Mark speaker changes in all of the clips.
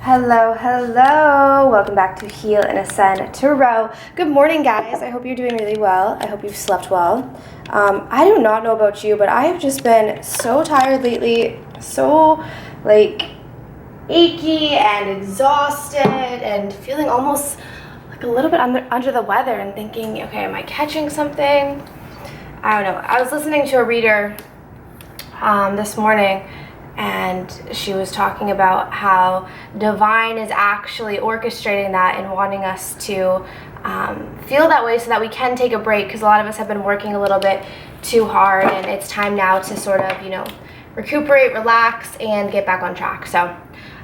Speaker 1: Hello, hello. Welcome back to Heal and Ascend Tarot. Good morning, guys. I hope you're doing really well. I hope you've slept well. I do not know about you, but I have just been so tired lately, so achy and exhausted and feeling almost like a little bit under the weather and thinking, okay, am I catching something? I don't know. I was listening to a reader this morning, and she was talking about how divine is actually orchestrating that and wanting us to feel that way so that we can take a break, because a lot of us have been working a little bit too hard, and it's time now to sort of, recuperate, relax, and get back on track. So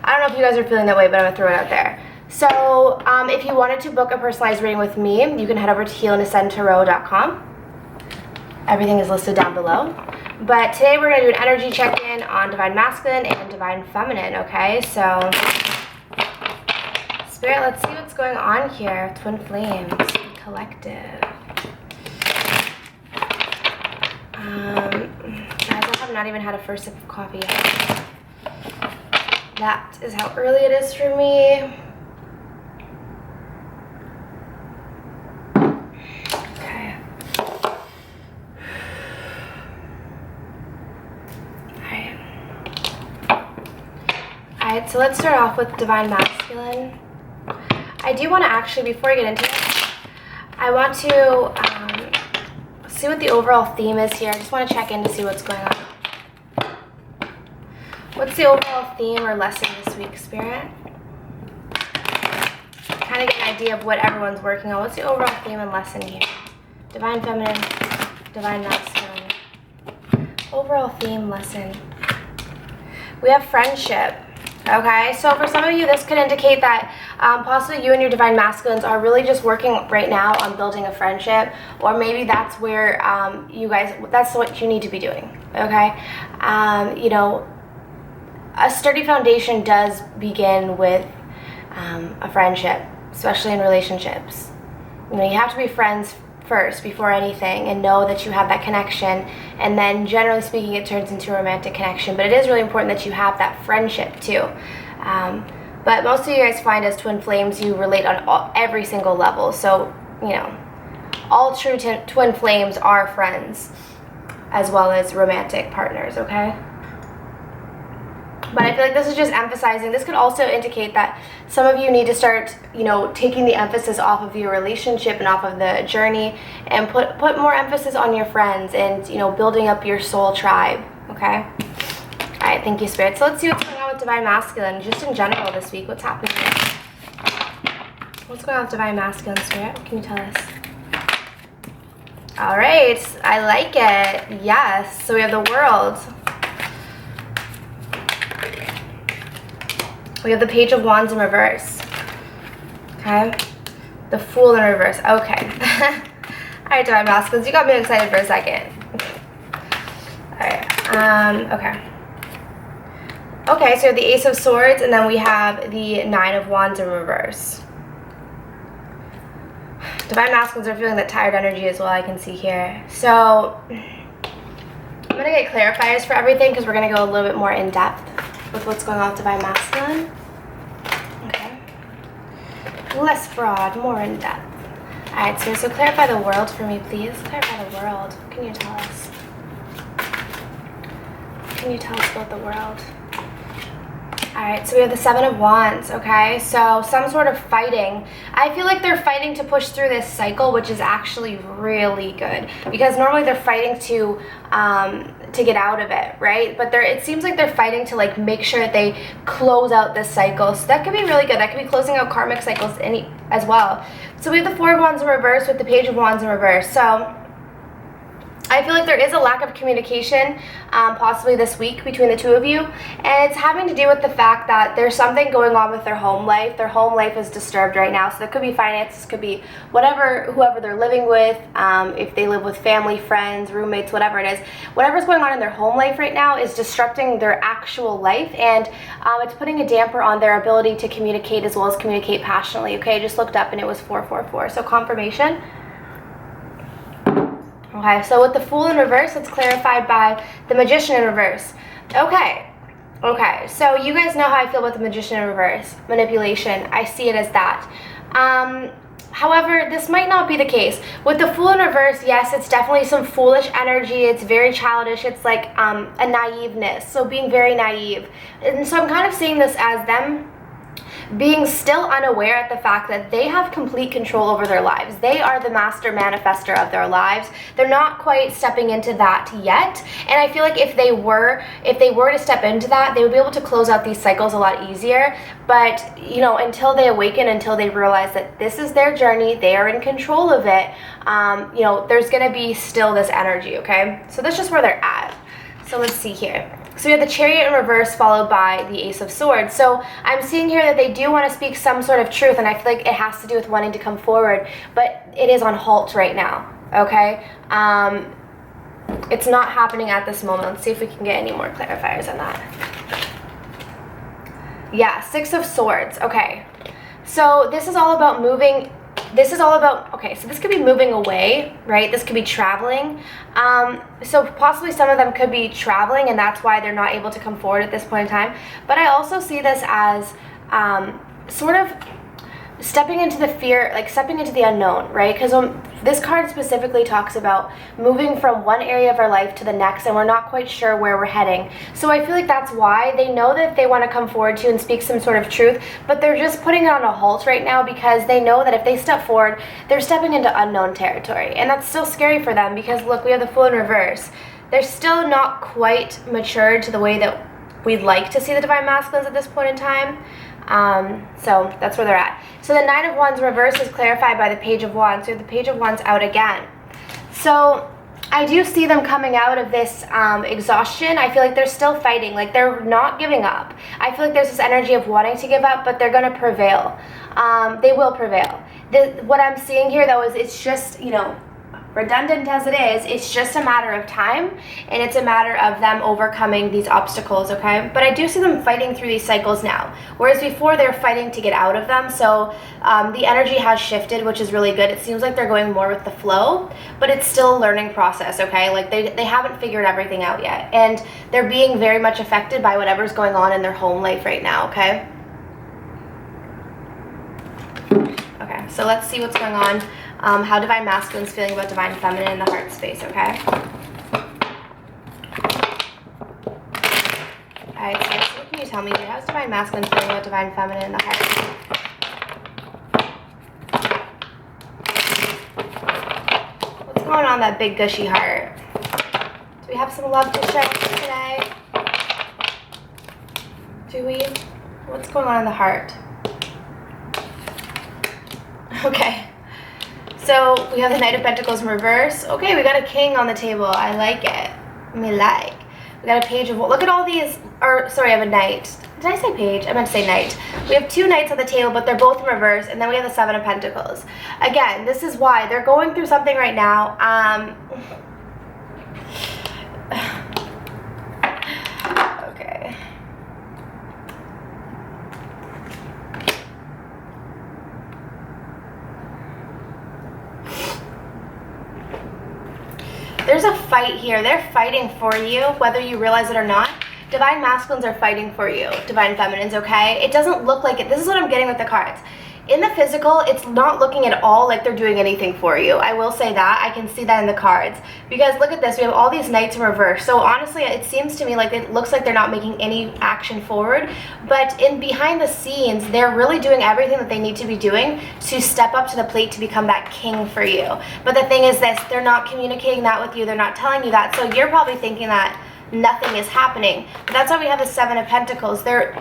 Speaker 1: I don't know if you guys are feeling that way, but I'm gonna throw it out there. So if you wanted to book a personalized reading with me, you can head over to healandascendtarot.com. Everything is listed down below. But today we're going to do an energy check-in on Divine Masculine and Divine Feminine, okay? So, Spirit, let's see what's going on here. Twin Flames, Collective. Guys, I have not even had a first sip of coffee yet. That is how early it is for me. Alright, so let's start off with Divine Masculine. I do want to actually, before I get into it, I want to see what the overall theme is here. I just want to check in to see what's going on. What's the overall theme or lesson this week, Spirit? Kind of get an idea of what everyone's working on. What's the overall theme and lesson here? Divine Feminine, Divine Masculine. Overall theme, lesson. We have friendship. Okay, so for some of you, this could indicate that possibly you and your Divine Masculines are really just working right now on building a friendship, or maybe that's where you guys, that's what you need to be doing, okay? A sturdy foundation does begin with a friendship, especially in relationships. You have to be friends first before anything and know that you have that connection, and then generally speaking it turns into a romantic connection, but it is really important that you have that friendship too. But most of you guys find as twin flames you relate on every single level, so all true twin flames are friends as well as romantic partners, okay? But I feel like this is just emphasizing, this could also indicate that some of you need to start, taking the emphasis off of your relationship and off of the journey, and put more emphasis on your friends and, building up your soul tribe, okay? All right, thank you, Spirit. So let's see what's going on with Divine Masculine, just in general this week. What's happening here? What's going on with Divine Masculine, Spirit? What can you tell us? All right, I like it. Yes, so we have the World. We have the Page of Wands in reverse. Okay. The Fool in reverse. Okay. Alright, Divine Masculines, you got me excited for a second. Alright. Okay. Okay, so we have the Ace of Swords, and then we have the Nine of Wands in reverse. Divine Masculines are feeling that tired energy as well, I can see here. So, I'm going to get clarifiers for everything because we're going to go a little bit more in depth with what's going on with Divine Masculine. Okay. Less broad, more in depth. Alright, so clarify the World for me, please. Clarify the World. What can you tell us? What can you tell us about the World? Alright, so we have the Seven of Wands, okay? So some sort of fighting. I feel like they're fighting to push through this cycle, which is actually really good, because normally they're fighting to get out of it, right? But it seems like they're fighting to make sure that they close out this cycle. So that could be really good. That could be closing out karmic cycles as well. So we have the Four of Wands in reverse with the Page of Wands in reverse. So I feel like there is a lack of communication possibly this week between the two of you, and it's having to do with the fact that there's something going on with their home life. Their home life is disturbed right now, so that could be finances, could be whoever they're living with, if they live with family, friends, roommates, whatever it is. Whatever's going on in their home life right now is disrupting their actual life, and it's putting a damper on their ability to communicate as well as communicate passionately, okay? I just looked up and it was 444, so confirmation. Okay, so with the Fool in reverse, it's clarified by the Magician in reverse. Okay, Okay, so you guys know how I feel about the Magician in reverse. Manipulation. I see it as that. However, this might not be the case. With the Fool in reverse, yes, it's definitely some foolish energy. It's very childish. It's like a naiveness. So being very naive. And so I'm kind of seeing this as them being still unaware at the fact that they have complete control over their lives. They are the master manifester of their lives. They're not quite stepping into that yet. And I feel like if they were to step into that, they would be able to close out these cycles a lot easier. But, you know, until they awaken, until they realize that this is their journey, they are in control of it, you know, there's going to be still this energy, okay? So that's just where they're at. So let's see here. So we have the Chariot in reverse followed by the Ace of Swords. So I'm seeing here that they do want to speak some sort of truth, and I feel like it has to do with wanting to come forward, but it is on halt right now, okay? It's not happening at this moment. Let's see if we can get any more clarifiers on that. Yeah, Six of Swords, okay. So this is all about moving. This is all about, okay, so this could be moving away, right? This could be traveling. So possibly some of them could be traveling, and that's why they're not able to come forward at this point in time. But I also see this as sort of stepping into the fear, like stepping into the unknown, right? Because this card specifically talks about moving from one area of our life to the next, and we're not quite sure where we're heading. So I feel like that's why they know that they want to come forward to and speak some sort of truth, but they're just putting it on a halt right now because they know that if they step forward, they're stepping into unknown territory. And that's still scary for them because, look, we have the Fool in reverse. They're still not quite matured to the way that we'd like to see the Divine Masculines at this point in time. So that's where they're at. So the Nine of Wands reverse is clarified by the Page of Wands. So the Page of Wands out again. So I do see them coming out of this exhaustion. I feel like they're still fighting, like they're not giving up. I feel like there's this energy of wanting to give up, but they're going to prevail. They will prevail. What I'm seeing here, though, is it's just, you know, redundant as it is, it's just a matter of time, and it's a matter of them overcoming these obstacles, okay? But I do see them fighting through these cycles now, whereas before they're fighting to get out of them. So the energy has shifted, which is really good. It seems like they're going more with the flow, but it's still a learning process, okay? Like they haven't figured everything out yet, and they're being very much affected by whatever's going on in their home life right now, okay? Okay, so let's see what's going on. How Divine Masculine's feeling about Divine Feminine in the heart space, okay? Alright, so what can you tell me here? How's Divine Masculine feeling about Divine Feminine in the heart? What's going on in that big gushy heart? Do we have some love to share today? Do we? What's going on in the heart? Okay. So we have the Knight of Pentacles in reverse. Okay, we got a King on the table. I like it. We got a Page of... Look at all these... Or, sorry, I have a Knight. Did I say Page? I meant to say Knight. We have two Knights on the table, but they're both in reverse. And then we have the Seven of Pentacles. Again, this is why. They're going through something right now. Okay. There's a fight here. They're fighting for you, whether you realize it or not. Divine Masculines are fighting for you, Divine Feminines, okay? It doesn't look like it. This is what I'm getting with the cards. In the physical, it's not looking at all like they're doing anything for you. I will say that. I can see that in the cards. Because look at this. We have all these Knights in reverse. So honestly, it seems to me like it looks like they're not making any action forward. But in behind the scenes, they're really doing everything that they need to be doing to step up to the plate to become that king for you. But the thing is this, they're not communicating that with you. They're not telling you that. So you're probably thinking that nothing is happening. But that's why we have the Seven of Pentacles. They're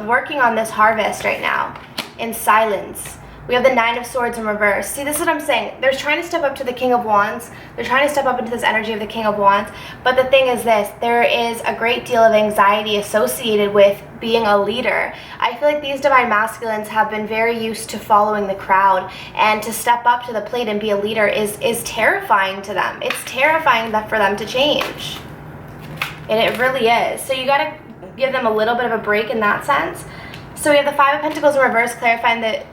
Speaker 1: working on this harvest right now in silence. We have the Nine of Swords in reverse. See, this is what I'm saying. They're trying to step up to the King of Wands. They're trying to step up into this energy of the King of Wands. But the thing is this, there is a great deal of anxiety associated with being a leader. I feel like these Divine Masculines have been very used to following the crowd, and to step up to the plate and be a leader is terrifying to them. It's terrifying for them to change. And it really is. So you got to give them a little bit of a break in that sense. So we have the Five of Pentacles in reverse, clarifying the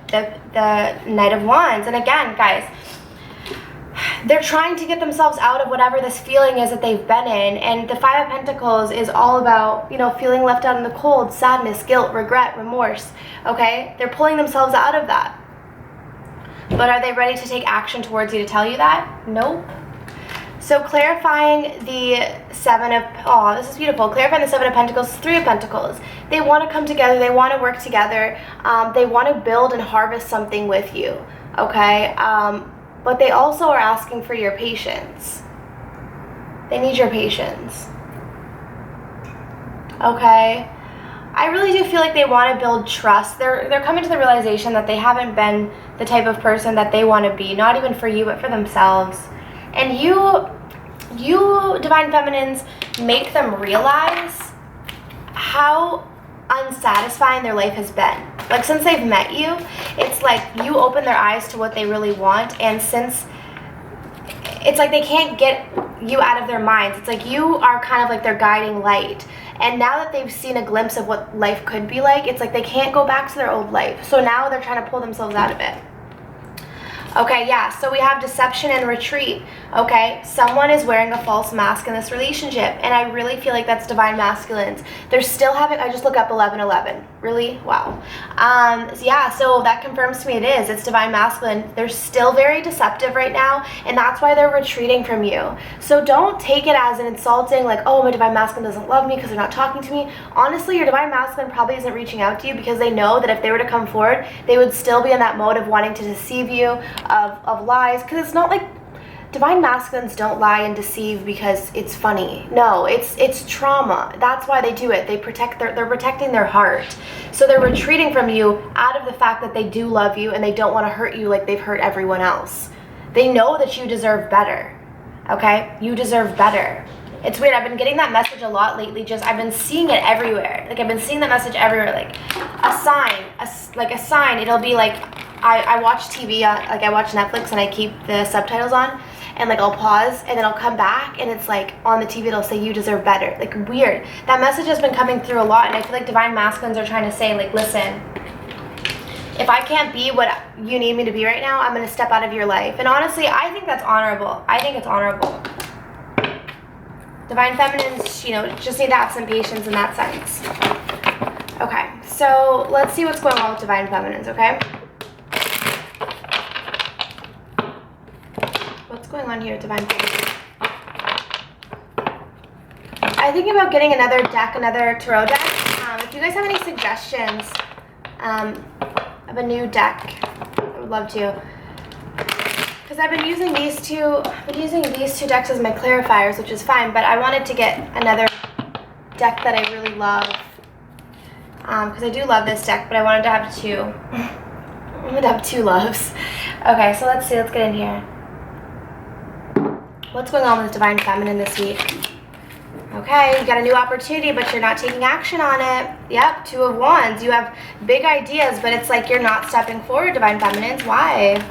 Speaker 1: Knight of Wands. And again, guys, they're trying to get themselves out of whatever this feeling is that they've been in. And the Five of Pentacles is all about, you know, feeling left out in the cold, sadness, guilt, regret, remorse, okay? They're pulling themselves out of that. But are they ready to take action towards you to tell you that? Nope. So clarifying the Seven of, oh, this is beautiful. Clarifying the Seven of Pentacles, Three of Pentacles. They want to come together. They want to work together. They want to build and harvest something with you, okay? But they also are asking for your patience. They need your patience, okay? I really do feel like they want to build trust. They're coming to the realization that they haven't been the type of person that they want to be, not even for you, but for themselves. And you Divine Feminines, make them realize how unsatisfying their life has been. Like, since they've met you, it's like you open their eyes to what they really want, and since it's like they can't get you out of their minds, it's like you are kind of like their guiding light. And now that they've seen a glimpse of what life could be like, it's like they can't go back to their old life. So now they're trying to pull themselves out of it. Okay, yeah, so we have deception and retreat, okay? Someone is wearing a false mask in this relationship, and I really feel like that's Divine Masculines. They're still having, I just look up 1111. Really? Wow. So yeah, so that confirms to me it is. It's Divine Masculine. They're still very deceptive right now, and that's why they're retreating from you. So don't take it as an insulting, like, oh, my Divine Masculine doesn't love me because they're not talking to me. Honestly, your Divine Masculine probably isn't reaching out to you because they know that if they were to come forward, they would still be in that mode of wanting to deceive you, of lies, because it's not like Divine Masculines don't lie and deceive because it's funny. No, it's trauma. That's why they do it. They're protecting their heart. So they're retreating from you out of the fact that they do love you and they don't want to hurt you like they've hurt everyone else. They know that you deserve better. Okay? You deserve better. It's weird. I've been getting that message a lot lately. I've been seeing it everywhere. Like, I've been seeing that message everywhere. Like a sign. It'll be like, I watch TV, like I watch Netflix and I keep the subtitles on, and like I'll pause and then I'll come back and it's like on the TV it'll say you deserve better. Like, weird. That message has been coming through a lot, and I feel like Divine Masculines are trying to say, like, listen, if I can't be what you need me to be right now, I'm going to step out of your life. And honestly, I think that's honorable. I think it's honorable. Divine Feminines, you know, just need to have some patience in that sense. Okay, so let's see what's going on with Divine Feminines, okay? What's going on here, Divine Feminines? I'm thinking about getting another deck, another tarot deck. If you guys have any suggestions of a new deck, I would love to. Because I've been using these two decks as my clarifiers, which is fine, but I wanted to get another deck that I really love. Because I do love this deck, but I wanted to have two. I wanted to have two loves. Okay, so let's see. Let's get in here. What's going on with Divine Feminine this week? Okay, you got a new opportunity, but you're not taking action on it. Yep, Two of Wands. You have big ideas, but it's like you're not stepping forward, Divine Feminines. Why?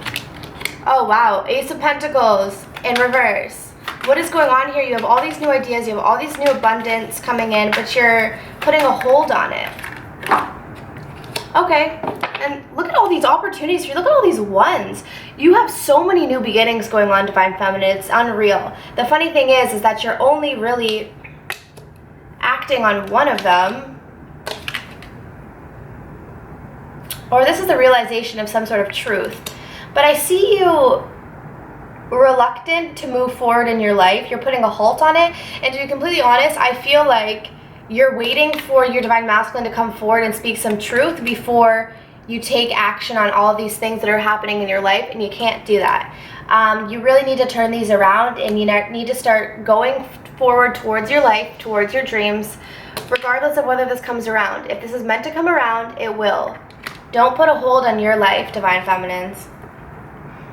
Speaker 1: Oh, wow. Ace of Pentacles in reverse. What is going on here? You have all these new ideas. You have all these new abundance coming in, but you're putting a hold on it. Okay. And look at all these opportunities. Look at all these ones. You have so many new beginnings going on, Divine Feminine. It's unreal. The funny thing is that you're only really acting on one of them. Or this is the realization of some sort of truth. But I see you reluctant to move forward in your life. You're putting a halt on it. And to be completely honest, I feel like you're waiting for your Divine Masculine to come forward and speak some truth before you take action on all of these things that are happening in your life, and you can't do that. You really need to turn these around, and you need to start going forward towards your life, towards your dreams, regardless of whether this comes around. If this is meant to come around, it will. Don't put a hold on your life, Divine Feminines.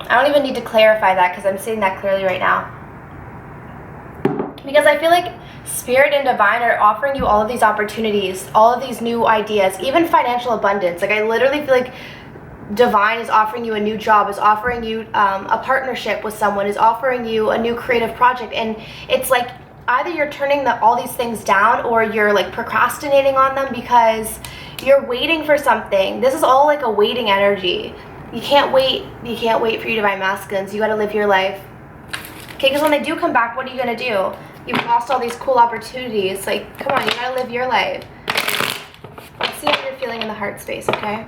Speaker 1: I don't even need to clarify that because I'm seeing that clearly right now. Because I feel like Spirit and Divine are offering you all of these opportunities, all of these new ideas, even financial abundance. Like, I literally feel like Divine is offering you a new job, is offering you a partnership with someone, is offering you a new creative project. And it's like either you're turning all these things down or you're like procrastinating on them because you're waiting for something. This is all like a waiting energy. You can't wait. You can't wait for your Divine Masculines. You got to live your life. Okay, because when they do come back, what are you going to do? You've lost all these cool opportunities. Like, come on, you got to live your life. Let's see how you're feeling in the heart space, okay?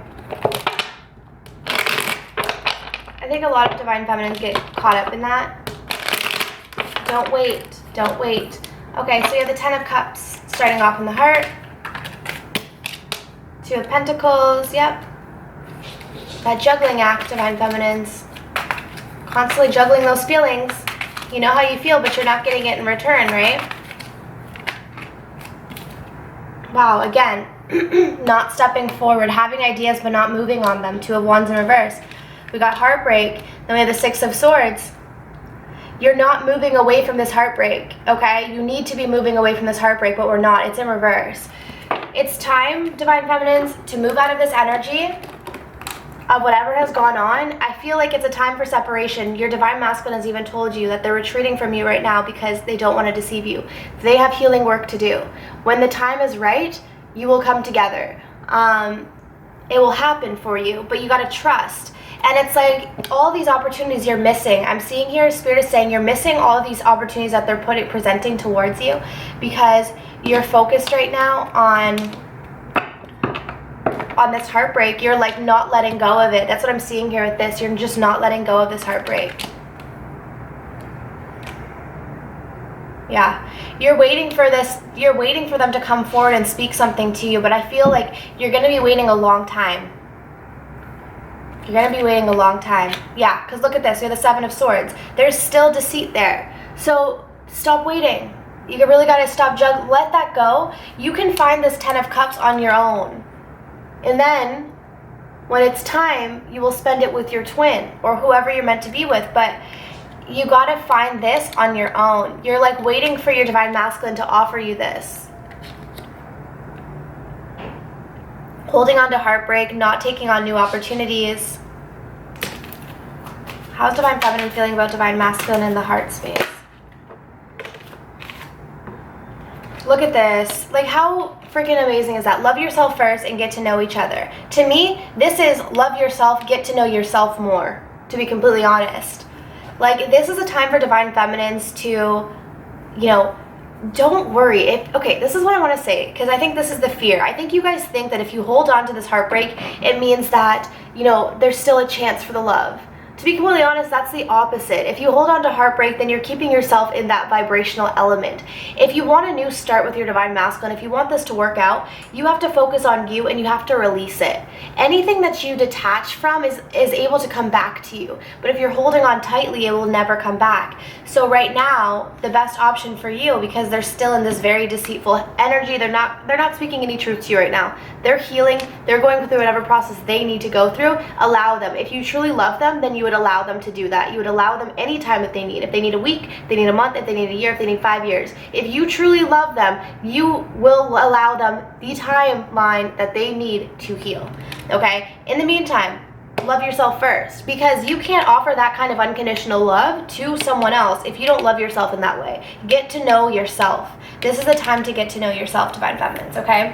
Speaker 1: I think a lot of divine feminines get caught up in that. Don't wait. Don't wait. Okay, so you have the 10 of Cups starting off in the heart. 2 of Pentacles, yep. That juggling act, divine feminines. Constantly juggling those feelings. You know how you feel, but you're not getting it in return, right? Wow, again, not stepping forward, having ideas but not moving on them. 2 of Wands in reverse. We got heartbreak, then we have the 6 of Swords. You're not moving away from this heartbreak, okay? You need to be moving away from this heartbreak, but we're not. It's in reverse. It's time, divine feminines, to move out of this energy of whatever has gone on. I feel like it's a time for separation. Your divine masculine has even told you that they're retreating from you right now because they don't want to deceive you. They have healing work to do. When the time is right, you will come together. It will happen for you, but you got to trust. And it's like all these opportunities you're missing. I'm seeing here, Spirit is saying you're missing all of these opportunities that they're presenting towards you because you're focused right now on this heartbreak. You're like not letting go of it. That's what I'm seeing here with this. You're just not letting go of this heartbreak. Yeah, you're waiting for this. You're waiting for them to come forward and speak something to you, but I feel like you're going to be waiting a long time. You're going to be waiting a long time. Yeah, because look at this. You're the 7 of Swords. There's still deceit there. So stop waiting. You really got to stop let that go. You can find this 10 of Cups on your own. And then when it's time, you will spend it with your twin or whoever you're meant to be with. But you got to find this on your own. You're like waiting for your divine masculine to offer you this. Holding on to heartbreak, not taking on new opportunities. How's divine feminine feeling about divine masculine in the heart space? Look at this. Like, how freaking amazing is that? Love yourself first and get to know each other. To me, this is love yourself, get to know yourself more, to be completely honest. Like, this is a time for divine feminines to, you know, don't worry. Okay, this is what I want to say, because I think this is the fear. I think you guys think that if you hold on to this heartbreak, it means that, you know, there's still a chance for the love. To be completely honest, that's the opposite. If you hold on to heartbreak, then you're keeping yourself in that vibrational element. If you want a new start with your divine masculine, if you want this to work out, you have to focus on you and you have to release it. Anything that you detach from is able to come back to you. But if you're holding on tightly, it will never come back. So right now, the best option for you, because they're still in this very deceitful energy, they're not speaking any truth to you right now. They're healing, they're going through whatever process they need to go through. Allow them. If you truly love them, then you would allow them to do that. You would allow them any time that they need. If they need a week, if they need a month, if they need a year, if they need 5 years. If you truly love them, you will allow them the timeline that they need to heal. Okay? In the meantime, love yourself first, because you can't offer that kind of unconditional love to someone else if you don't love yourself in that way. Get to know yourself. This is the time to get to know yourself, divine feminines, okay?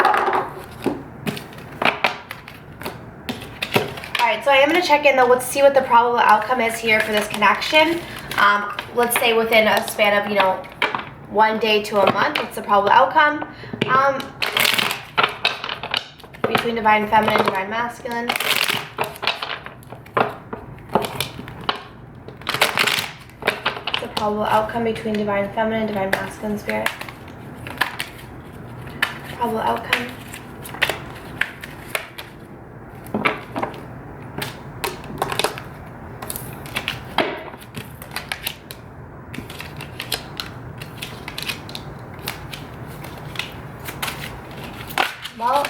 Speaker 1: Alright, so I am going to check in though. Let's see what the probable outcome is here for this connection. Let's say within a span of, you know, 1 day to a month. What's the probable outcome? Between divine feminine and divine masculine. What's the probable outcome between divine feminine and divine masculine, Spirit? Probable outcome. Well,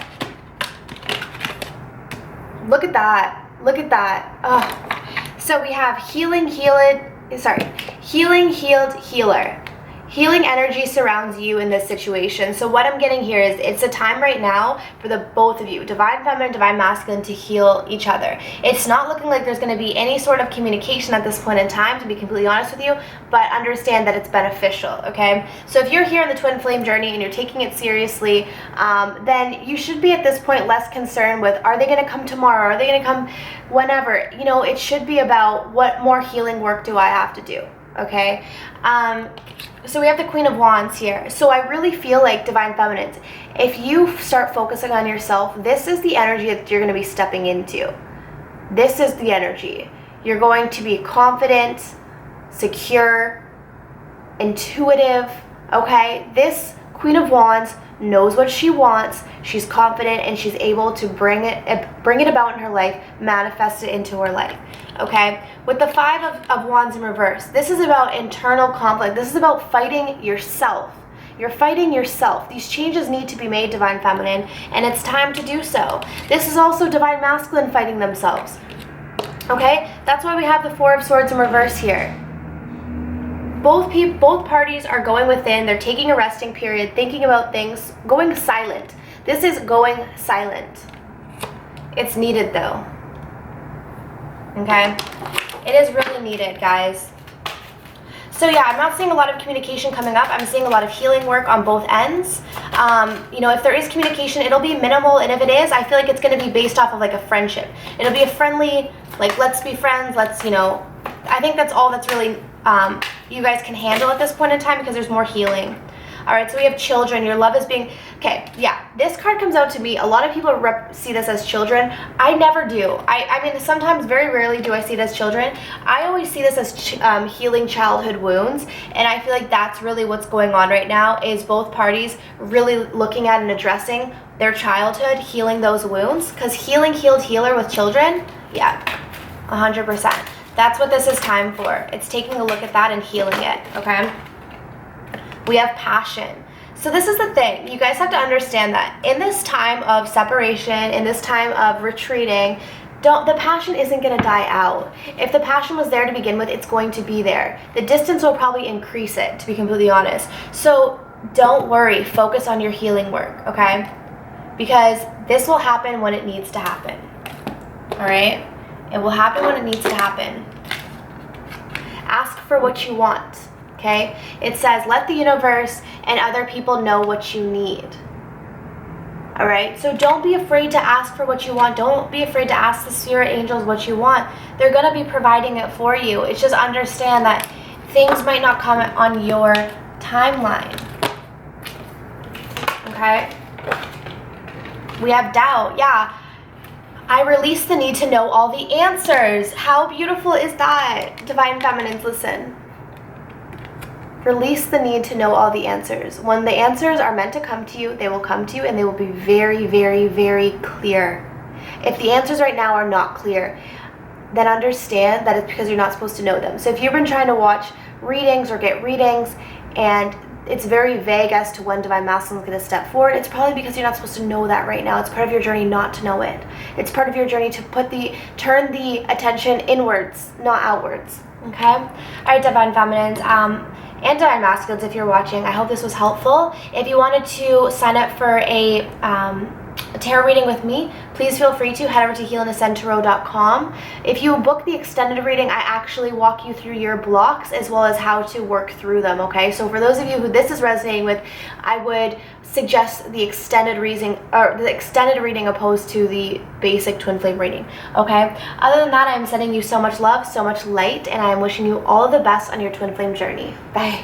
Speaker 1: look at that. Look at that. Ugh. So we have healing, healed, healer. Healing energy surrounds you in this situation. So what I'm getting here is it's a time right now for the both of you, divine feminine, divine masculine, to heal each other. It's not looking like there's going to be any sort of communication at this point in time, to be completely honest with you, but understand that it's beneficial, okay? So if you're here in the twin flame journey and you're taking it seriously, then you should be at this point less concerned with, are they going to come tomorrow? Are they going to come whenever? You know, it should be about what more healing work do I have to do? okay? So we have the Queen of Wands here. So I really feel like, Divine Feminines, if you start focusing on yourself, this is the energy that you're going to be stepping into. This is the energy. You're going to be confident, secure, intuitive, okay? This Queen of Wands knows what she wants. She's confident, and she's able to bring it about in her life, manifest it into her life, okay? With the Five of Wands in reverse, this is about internal conflict. This is about fighting yourself. You're fighting yourself. These changes need to be made, Divine Feminine, and it's time to do so. This is also Divine Masculine fighting themselves, okay? That's why we have the Four of Swords in reverse here. Both parties are going within. They're taking a resting period, thinking about things, going silent. This is going silent. It's needed though. Okay? It is really needed, guys. So yeah, I'm not seeing a lot of communication coming up. I'm seeing a lot of healing work on both ends. You know, if there is communication, it'll be minimal, and if it is, I feel like it's going to be based off of like a friendship. It'll be a friendly, like, let's be friends, let's, you know, I think that's all that's really you guys can handle at this point in time, because there's more healing. All right, so we have children. Your love is being, okay, yeah, this card comes out to me. A lot of people see this as children. I never do. I mean, sometimes, very rarely do I see it as children. I always see this as healing childhood wounds, and I feel like that's really what's going on right now, is both parties really looking at and addressing their childhood, healing those wounds, because healing, healed, healer with children, yeah, 100%. That's what this is time for. It's taking a look at that and healing it, okay? We have passion. So this is the thing. You guys have to understand that in this time of separation, in this time of retreating, the passion isn't going to die out. If the passion was there to begin with, it's going to be there. The distance will probably increase it, to be completely honest. So don't worry. Focus on your healing work, okay? Because this will happen when it needs to happen, all right? It will happen when it needs to happen. Ask for what you want, okay? It says, let the universe and other people know what you need. All right? So don't be afraid to ask for what you want. Don't be afraid to ask the spirit angels what you want. They're going to be providing it for you. It's just understand that things might not come on your timeline. Okay? We have doubt. Yeah. I release the need to know all the answers. How beautiful is that? Divine Feminines, listen. Release the need to know all the answers. When the answers are meant to come to you, they will come to you, and they will be very, very, very clear. If the answers right now are not clear, then understand that it's because you're not supposed to know them. So if you've been trying to watch readings or get readings, and it's very vague as to when Divine Masculine is going to step forward, it's probably because you're not supposed to know that right now. It's part of your journey not to know it. It's part of your journey to turn the attention inwards, not outwards. Okay? All right, Divine Feminines, and Divine Masculines, if you're watching, I hope this was helpful. If you wanted to sign up for a tarot reading with me, please feel free to head over to healandascendtarot.com. If you book the extended reading, I actually walk you through your blocks as well as how to work through them, okay? So for those of you who this is resonating with, I would suggest the extended reading opposed to the basic twin flame reading, okay? Other than that, I'm sending you so much love, so much light, and I am wishing you all of the best on your twin flame journey. Bye.